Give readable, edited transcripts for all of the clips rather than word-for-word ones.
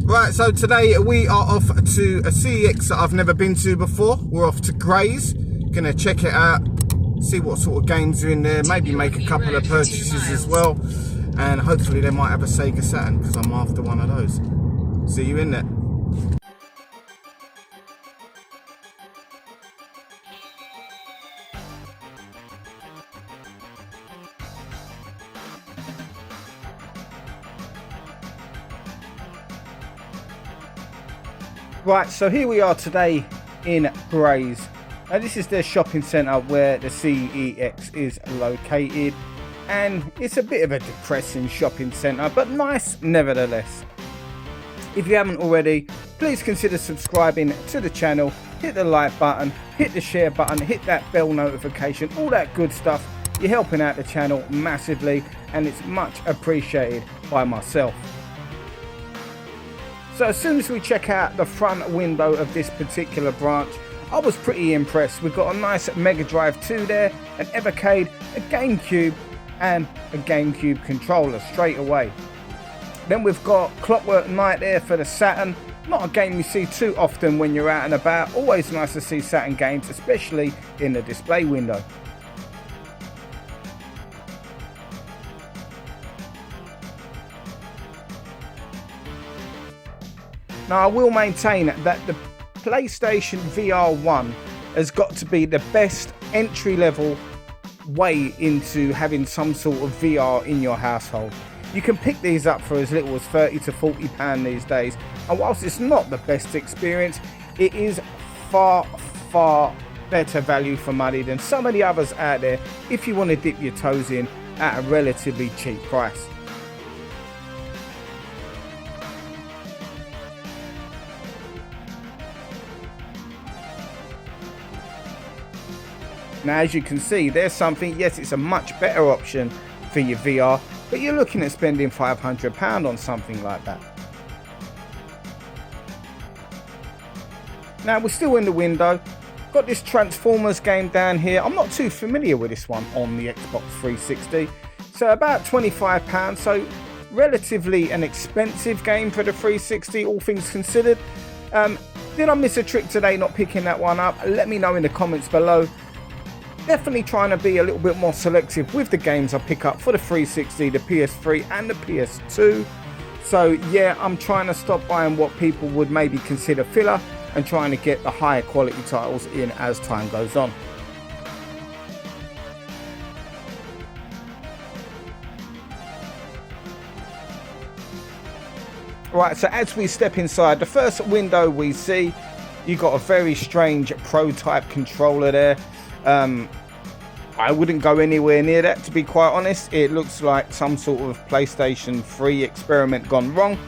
Right, so today we are off to a CEX that I've never been to before. We're off to Grays. Gonna check it out, see what sort of games are in there, maybe make a couple of purchases as well, and hopefully they might have a Sega Saturn because I'm after one of those. See you in there. Right, so here we are today in Grays. Now this is the shopping centre where the CEX is located, and it's a bit of a depressing shopping centre, but nice nevertheless. If you haven't already, please consider subscribing to the channel, hit the like button, hit the share button, hit that bell notification, all that good stuff. You're helping out the channel massively, and it's much appreciated by myself. So as soon as we check out the front window of this particular branch, I was pretty impressed. We've got a nice Mega Drive 2 there, an Evercade, a GameCube and a GameCube controller straight away. Then we've got Clockwork Knight there for the Saturn. Not a game you see too often when you're out and about. Always nice to see Saturn games, especially in the display window. Now I will maintain that the PlayStation VR 1 has got to be the best entry-level way into having some sort of VR in your household. You can pick these up for as little as £30 to £40 these days, and whilst it's not the best experience, it is far better value for money than some of the others out there if you want to dip your toes in at a relatively cheap price. Now as you can see, there's something, yes, it's a much better option for your VR, but you're looking at spending £500 on something like that. Now we're still in the window, got this Transformers game down here. I'm not too familiar with this one on the Xbox 360, so about £25, so relatively an expensive game for the 360, all things considered. Did I miss a trick today not picking that one up? Let me know in the comments below. Definitely trying to be a little bit more selective with the games I pick up for the 360, the PS3 and the PS2. So yeah, I'm trying to stop buying what people would maybe consider filler and trying to get the higher quality titles in as time goes on. Right, so as we step inside, the first window we see, you got a very strange Pro-type controller there. I wouldn't go anywhere near that, to be quite honest. It looks like some sort of PlayStation 3 experiment gone wrong.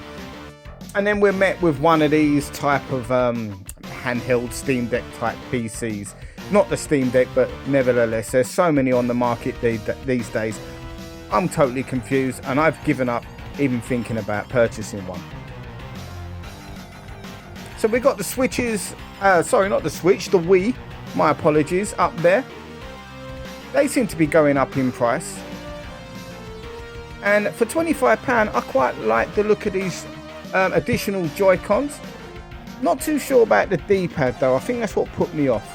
And then we're met with one of these type of handheld Steam Deck type PCs. Not the Steam Deck, but nevertheless, there's so many on the market these days. I'm totally confused, and I've given up even thinking about purchasing one. So we got the Switches, sorry, not the Switch, the Wii, my apologies, up there. They seem to be going up in price. And for £25, I quite like the look of these additional Joy-Cons. Not too sure about the D-pad though, I think that's what put me off.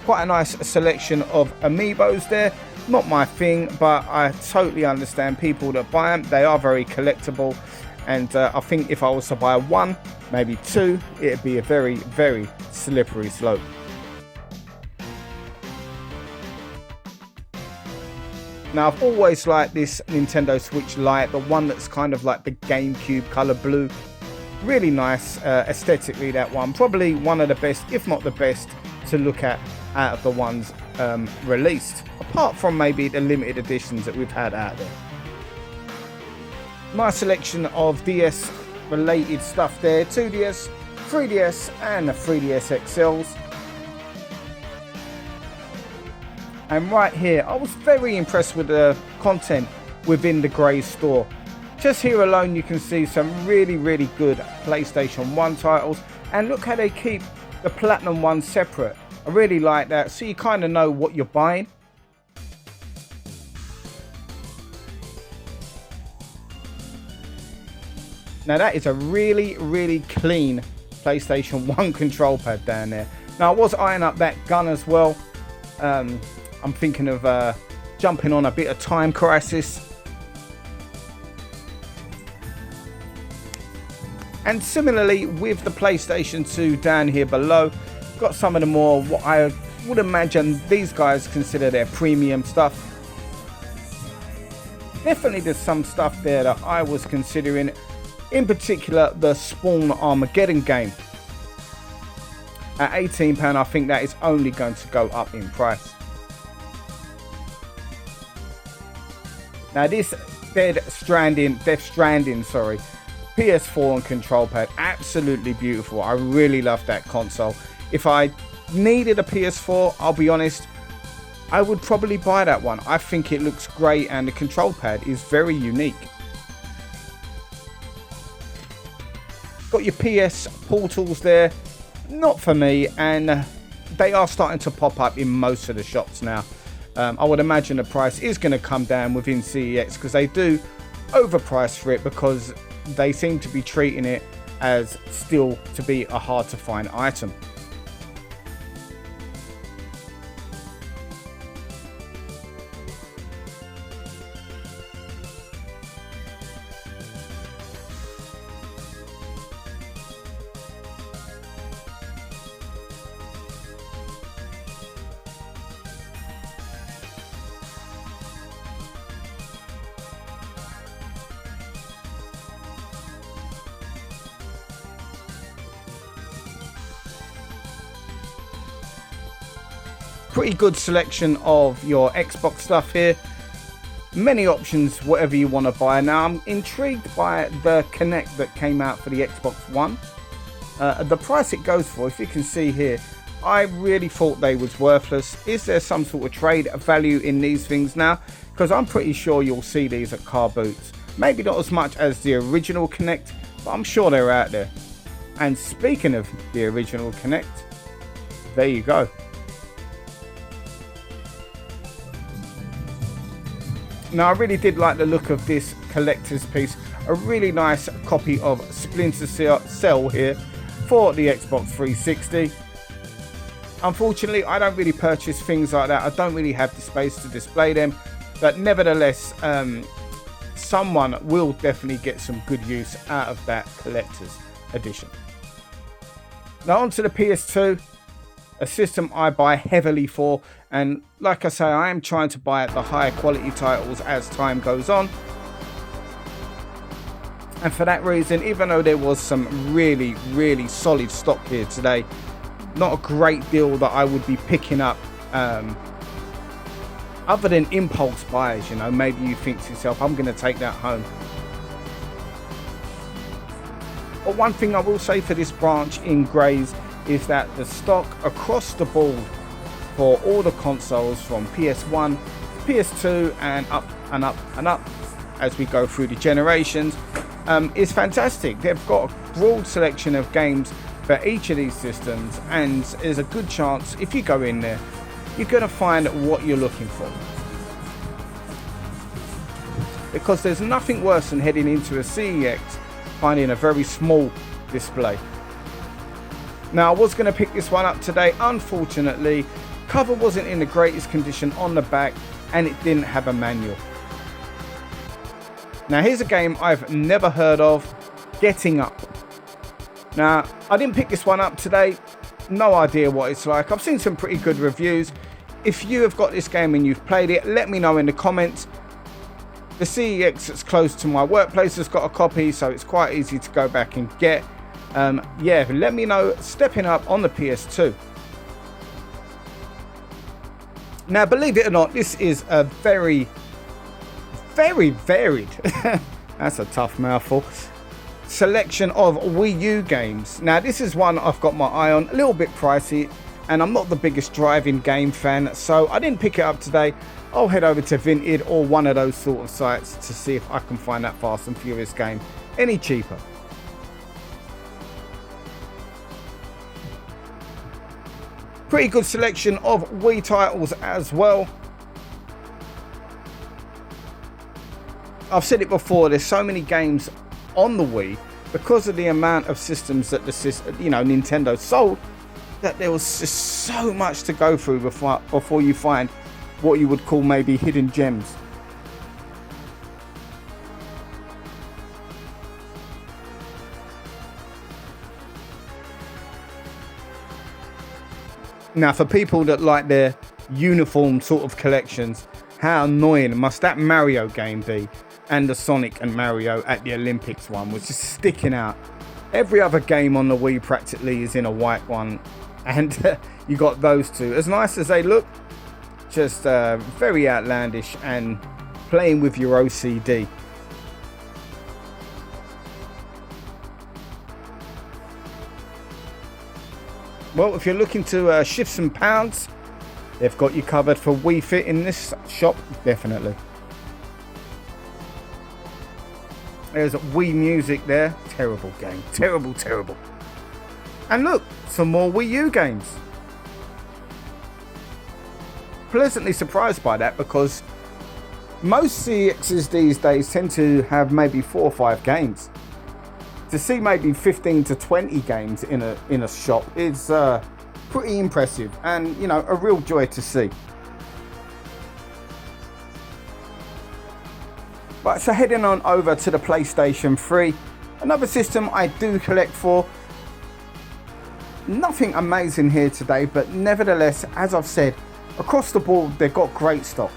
Quite a nice selection of amiibos there. Not my thing, but I totally understand people that buy them. They are very collectible. And I think if I was to buy one, maybe two, it'd be a very slippery slope. Now I've always liked this Nintendo Switch Lite, the one that's kind of like the GameCube colour blue. Really nice aesthetically, that one. Probably one of the best, if not the best, to look at out of the ones released. Apart from maybe the limited editions that we've had out there. Nice selection of DS related stuff there. 2DS, 3DS and the 3DS XLs. And right here, I was very impressed with the content within the Grays store. Just here alone you can see some really good PlayStation 1 titles, and look how they keep the Platinum ones separate. I really like that, so you kind of know what you're buying. Now that is a really clean PlayStation 1 control pad down there. Now I was eyeing up that gun as well. I'm thinking of jumping on a bit of Time Crisis. And similarly with the PlayStation 2 down here below, got some of the more, what I would imagine these guys consider their premium stuff. Definitely there's some stuff there that I was considering, in particular the Spawn Armageddon game. At £18, I think that is only going to go up in price. Now this Death Stranding, PS4 and control pad, absolutely beautiful. I really love that console. If I needed a PS4, I'll be honest, I would probably buy that one. I think it looks great and the control pad is very unique. Got your PS Portals there, not for me, and they are starting to pop up in most of the shops now. I would imagine the price is going to come down within CEX because they do overprice for it, because they seem to be treating it as still to be a hard to find item. Pretty good selection of your Xbox stuff here. Many options, whatever you want to buy. Now I'm intrigued by the Kinect that came out for the Xbox One. The price it goes for, if you can see here, I really thought they was worthless. Is there some sort of trade value in these things now? Because I'm pretty sure you'll see these at car boots. Maybe not as much as the original Kinect, but I'm sure they're out there. And speaking of the original Kinect, there you go. Now I really did like the look of this collector's piece. A really nice copy of Splinter Cell here for the Xbox 360. Unfortunately, I don't really purchase things like that. I don't really have the space to display them. But nevertheless, someone will definitely get some good use out of that collector's edition. Now onto the PS2. A system I buy heavily for, and like I say, I am trying to buy the higher quality titles as time goes on. And for that reason, even though there was some really solid stock here today, not a great deal that I would be picking up other than impulse buys. You know, maybe you think to yourself, I'm going to take that home. But one thing I will say for this branch in Grays is that the stock across the board for all the consoles from PS1, PS2 and up and up and up as we go through the generations is fantastic. They've got a broad selection of games for each of these systems, and there's a good chance if you go in there you're going to find what you're looking for, because there's nothing worse than heading into a CEX finding a very small display. Now I was going to pick this one up today. Unfortunately, cover wasn't in the greatest condition on the back and it didn't have a manual. Now here's a game I've never heard of, Getting Up. Now I didn't pick this one up today, no idea what it's like. I've seen some pretty good reviews. If you have got this game and you've played it, let me know in the comments. The CEX that's close to my workplace has got a copy, so it's quite easy to go back and get. Yeah, let me know. Stepping Up on the PS2. Now, believe it or not, this is a very varied, that's a tough mouthful, selection of Wii U games. Now, this is one I've got my eye on, a little bit pricey, and I'm not the biggest driving game fan, so I didn't pick it up today. I'll head over to Vinted or one of those sort of sites to see if I can find that Fast and Furious game any cheaper. Pretty good selection of Wii titles as well. I've said it before, there's so many games on the Wii because of the amount of systems that Nintendo sold, that there was just so much to go through before you find what you would call maybe hidden gems. Now, for people that like their uniform sort of collections, how annoying must that Mario game be? And the Sonic and Mario at the Olympics one was just sticking out. Every other game on the Wii practically is in a white one, and you got those two. As nice as they look, just very outlandish and playing with your OCD. Well, if you're looking to shift some pounds, they've got you covered for Wii Fit in this shop, definitely. There's Wii Music there. Terrible game. Terrible, terrible. And look, some more Wii U games. Pleasantly surprised by that, because most CEXs these days tend to have maybe 4 or 5 games. To see maybe 15 to 20 games in a shop is pretty impressive, and a real joy to see. Right, so heading on over to the PlayStation 3, another system I do collect for. Nothing amazing here today, but nevertheless, as I've said, across the board they've got great stock.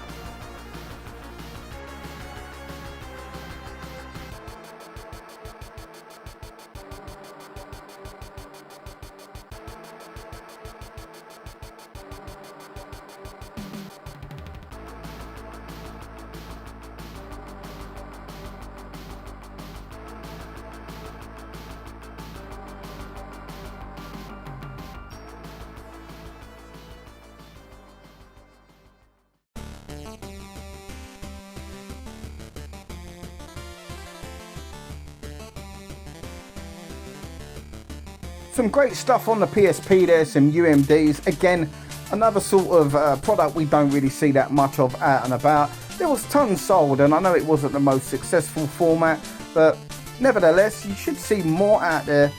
Some great stuff on the PSP there, some UMDs. Again, another sort of product we don't really see that much of out and about. There was tons sold, and I know it wasn't the most successful format, but nevertheless, you should see more out there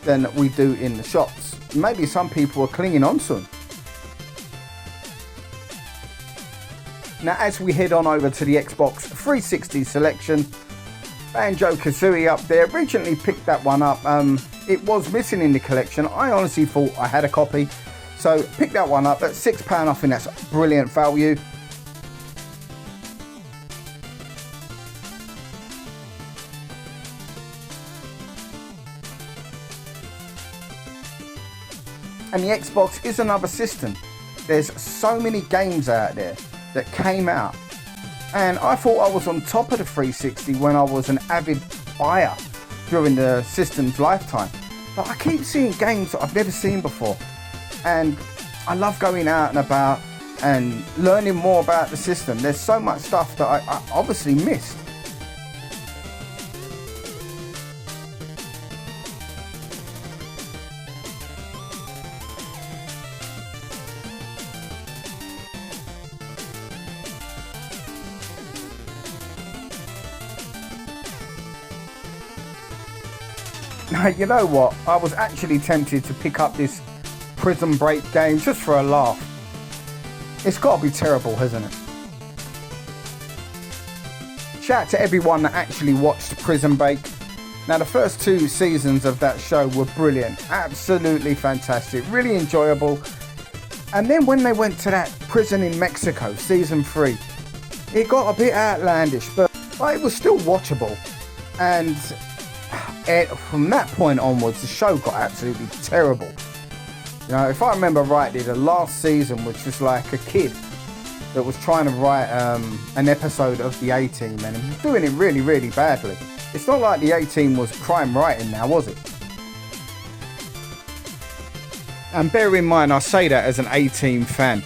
than we do in the shops. Maybe some people are clinging on to them. Now, as we head on over to the Xbox 360 selection, Banjo-Kazooie up there. Recently picked that one up. It was missing in the collection. I honestly thought I had a copy, so picked that one up at £6. I think that's brilliant value. And the Xbox is another system. There's so many games out there that came out, and I thought I was on top of the 360 when I was an avid buyer during the system's lifetime. But I keep seeing games that I've never seen before, and I love going out and about and learning more about the system. There's so much stuff that I obviously missed. Now, you know what? I was actually tempted to pick up this Prison Break game just for a laugh. It's got to be terrible, hasn't it? Shout out to everyone that actually watched Prison Break. Now, the first 2 seasons of that show were brilliant. Absolutely fantastic. Really enjoyable. And then when they went to that prison in Mexico, season 3, it got a bit outlandish, but it was still watchable. And from that point onwards, the show got absolutely terrible. You know, if I remember rightly, the last season was just like a kid that was trying to write an episode of the A-Team, and he was doing it really, really badly. It's not like the A-Team was crime writing now, was it? And bear in mind, I say that as an A-Team fan.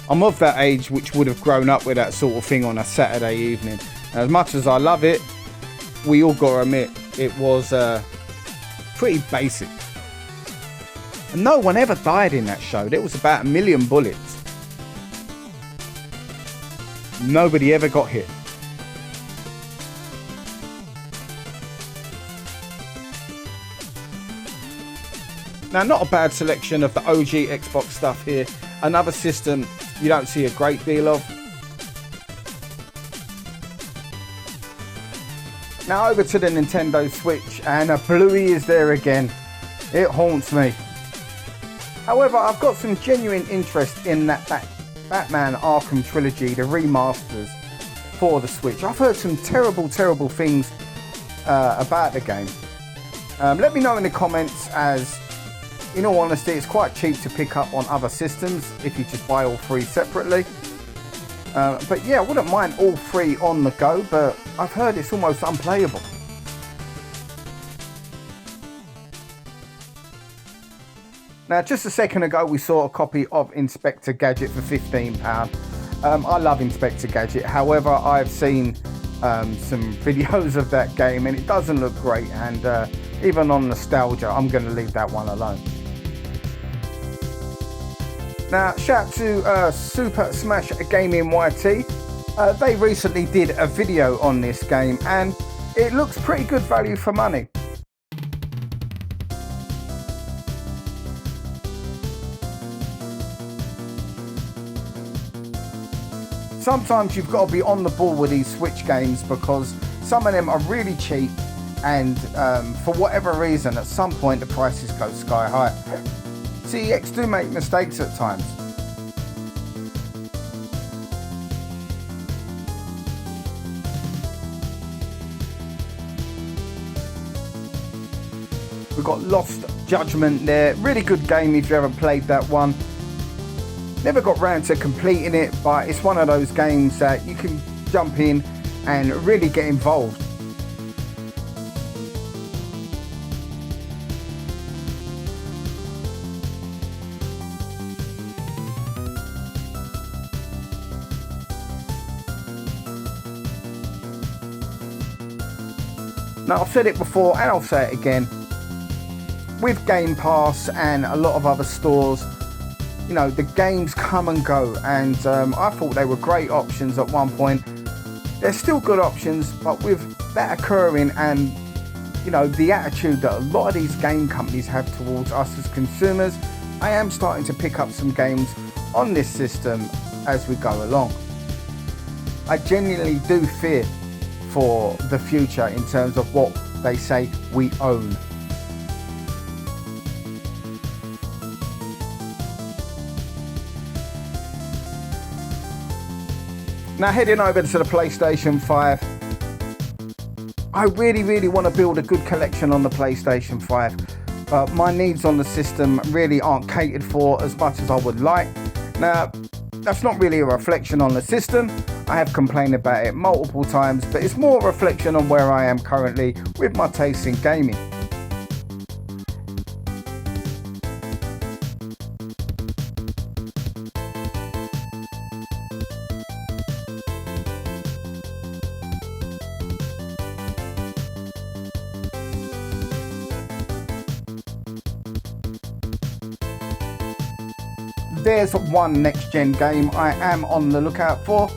I'm of that age which would have grown up with that sort of thing on a Saturday evening. And as much as I love it, we all got to admit, it was pretty basic. And no one ever died in that show. There was about 1 million bullets. Nobody ever got hit. Now, not a bad selection of the OG Xbox stuff here. Another system you don't see a great deal of. Now over to the Nintendo Switch, and a Bluey is there again. It haunts me. However, I've got some genuine interest in that Batman Arkham trilogy, the remasters for the Switch. I've heard some terrible things about the game. Let me know in the comments, as in all honesty, it's quite cheap to pick up on other systems if you just buy all three separately. But yeah, I wouldn't mind all three on the go, but I've heard it's almost unplayable. Now, just a second ago, we saw a copy of Inspector Gadget for £15. I love Inspector Gadget. However, I've seen some videos of that game and it doesn't look great. And even on nostalgia, I'm going to leave that one alone. Now, shout out to Super Smash Gaming YT. They recently did a video on this game and it looks pretty good value for money. Sometimes you've got to be on the ball with these Switch games because some of them are really cheap and for whatever reason at some point the prices go sky high. CEX do make mistakes at times. We've got Lost Judgment there. Really good game if you haven't played that one. Never got round to completing it, but it's one of those games that you can jump in and really get involved. Now, I've said it before and I'll say it again. With Game Pass and a lot of other stores, you know, the games come and go, and I thought they were great options at one point. They're still good options, but with that occurring and, you know, the attitude that a lot of these game companies have towards us as consumers, I am starting to pick up some games on this system as we go along. I genuinely do fear for the future in terms of what they say we own. Now, heading over to the PlayStation 5, I really want to build a good collection on the PlayStation 5, but my needs on the system really aren't catered for as much as I would like. Now, that's not really a reflection on the system. I have complained about it multiple times, but it's more a reflection on where I am currently with my taste in gaming. There's one next-gen game I am on the lookout for.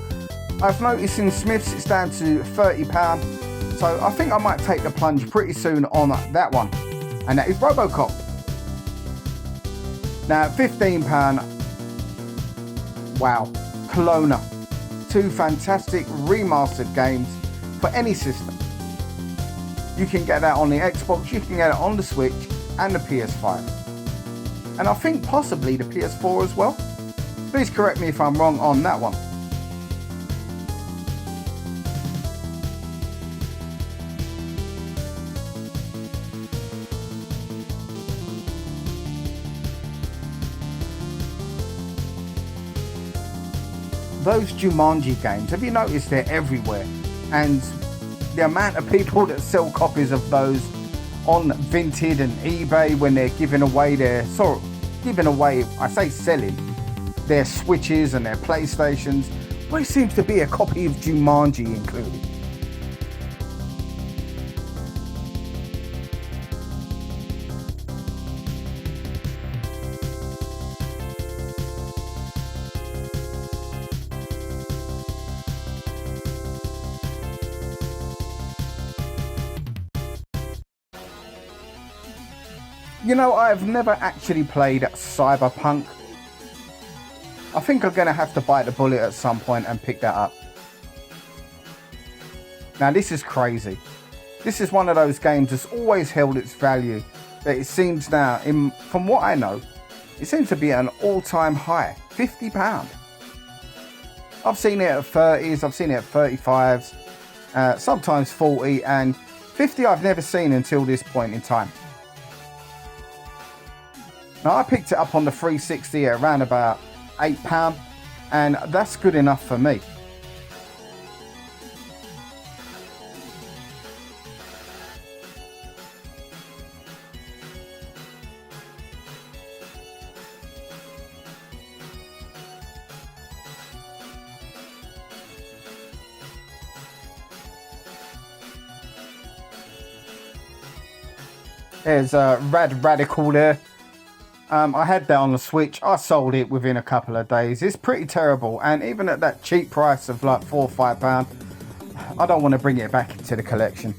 I've noticed in Smith's it's down to £30, so I think I might take the plunge pretty soon on that one, and that is Robocop. Now, £15, wow, Kelowna. Two fantastic remastered games for any system. You can get that on the Xbox, you can get it on the Switch and the PS5. And I think possibly the PS4 as well. Please correct me if I'm wrong on that one. Those Jumanji games, have you noticed they're everywhere? And the amount of people that sell copies of those on Vinted and eBay when they're giving away I say selling their Switches and their PlayStations, where seems to be a copy of Jumanji included. You know, I've never actually played Cyberpunk. I think I'm going to have to bite the bullet at some point and pick that up. Now, this is crazy. This is one of those games that's always held its value. But it seems now, from what I know, it seems to be at an all-time high. £50. I've seen it at 30s, I've seen it at 35s, sometimes 40, and 50 I've never seen until this point in time. Now, I picked it up on the 360 at around about £8, and that's good enough for me. There's a Radical there. I had that on the Switch. I sold it within a couple of days. It's pretty terrible, and even at that cheap price of like £4 or £5, I don't want to bring it back into the collection.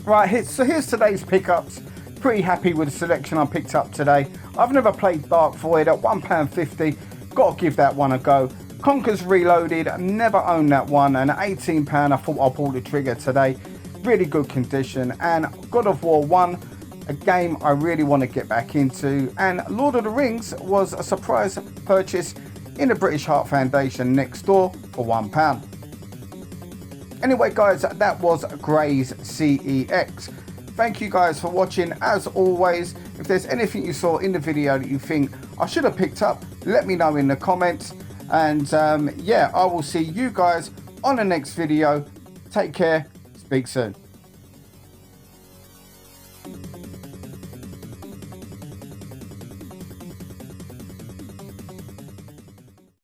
Right, so here's today's pickups. Pretty happy with the selection I picked up today. I've never played Dark Void at £1.50. Got to give that one a go. Conker's Reloaded, never owned that one, and at £18 I thought I'll pull the trigger today. Really good condition. And God of War 1, a game I really want to get back into. And Lord of the Rings was a surprise purchase in the British Heart Foundation next door for £1. Anyway guys, that was Grays CEX. Thank you guys for watching. As always, if there's anything you saw in the video that you think I should have picked up, let me know in the comments. And yeah, I will see you guys on the next video. Take care. Speak soon.